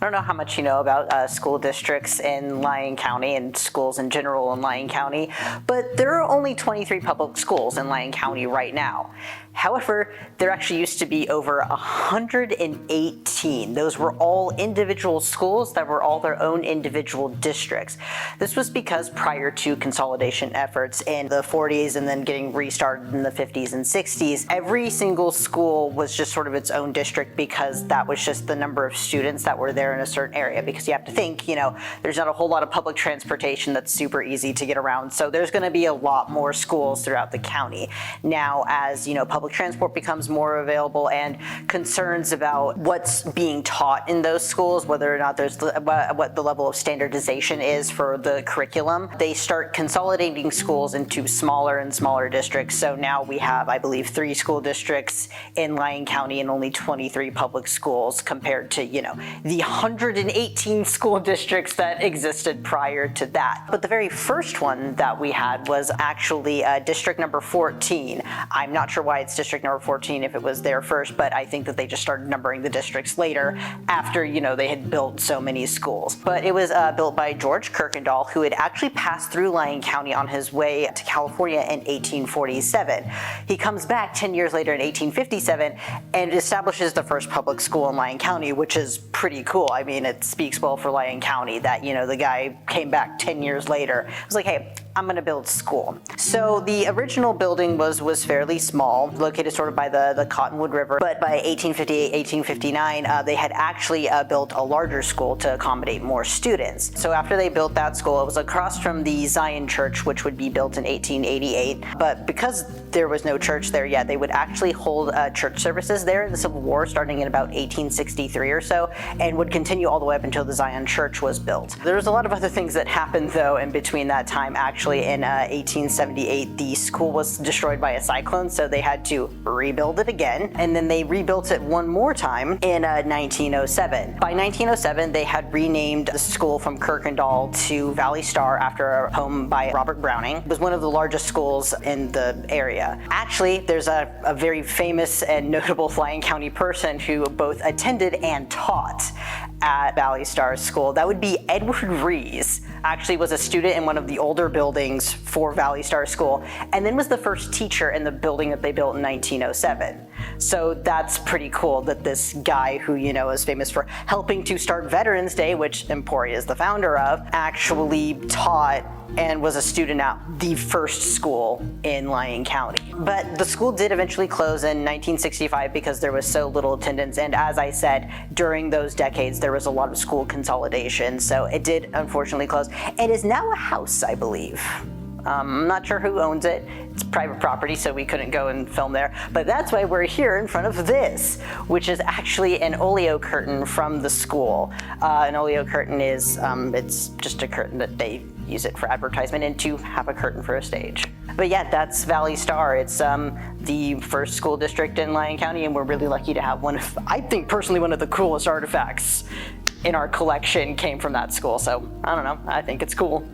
don't know how much you know about school districts in Lyon County and schools in general in Lyon County, but there are only 23 public schools in Lyon County right now. However, there actually used to be over 118. Those were all individual schools that were all their own individual districts. This was because prior to consolidation efforts in the 40s and then getting restarted in the 50s and 60s, every single school was just sort of its own district because that was just the number of students that were there in a certain area. Because you have to think, there's not a whole lot of public transportation that's super easy to get around. So there's going to be a lot more schools throughout the county. Now, as public transport becomes more available and concerns about what's being taught in those schools, whether or not there's what the level of standardization is for the curriculum, they start consolidating schools into smaller and smaller districts. So now we have, I believe, 3 school districts in Lyon County and only 23 public schools compared to, the 118 school districts that existed prior to that. But the very first one that we had was actually district number 14. I'm not sure why it's district number 14 if it was there first, but I think that they just started numbering the districts later after, they had built so many schools. But it was built by George Kirkendall, who had actually passed through Lyon County on his way to California in 1847. He comes back 10 years later in 1857 and establishes the first public school in Lyon County, which is pretty cool. I mean, it speaks well for Lyon County that, the guy came back 10 years later. It was like, hey, I'm going to build school. So the original building was fairly small, located sort of by the Cottonwood River. But by 1858, 1859, they had actually built a larger school to accommodate more students. So after they built that school, it was across from the Zion Church, which would be built in 1888. But because there was no church there yet, they would actually hold church services there in the Civil War, starting in about 1863 or so, and would continue all the way up until the Zion Church was built. There was a lot of other things that happened, though, in between that time. Actually, in 1878, the school was destroyed by a cyclone, so they had to rebuild it again, and then they rebuilt it one more time in 1907. By 1907, they had renamed the school from Kirkendall to Valley Star after a poem by Robert Browning. It was one of the largest schools in the area. Actually, there's a very famous and notable Lyon County person who both attended and taught at Valley Star School. That would be Edward Rees. Actually was a student in one of the older buildings for Valley Star School, and then was the first teacher in the building that they built in 1907. So that's pretty cool that this guy who, is famous for helping to start Veterans Day, which Emporia is the founder of, actually taught and was a student at the first school in Lyon County. But the school did eventually close in 1965 because there was so little attendance, and as I said, during those decades there was a lot of school consolidation, so it did unfortunately close. It is now a house, I believe. I'm not sure who owns it. It's private property, so we couldn't go and film there. But that's why we're here in front of this, which is actually an oleo curtain from the school. An oleo curtain is, it's just a curtain that they use it for advertisement and to have a curtain for a stage. But yeah, that's Valley Star. It's the first school district in Lyon County, and we're really lucky to have one of, I think personally, one of the coolest artifacts in our collection came from that school. So I don't know, I think it's cool.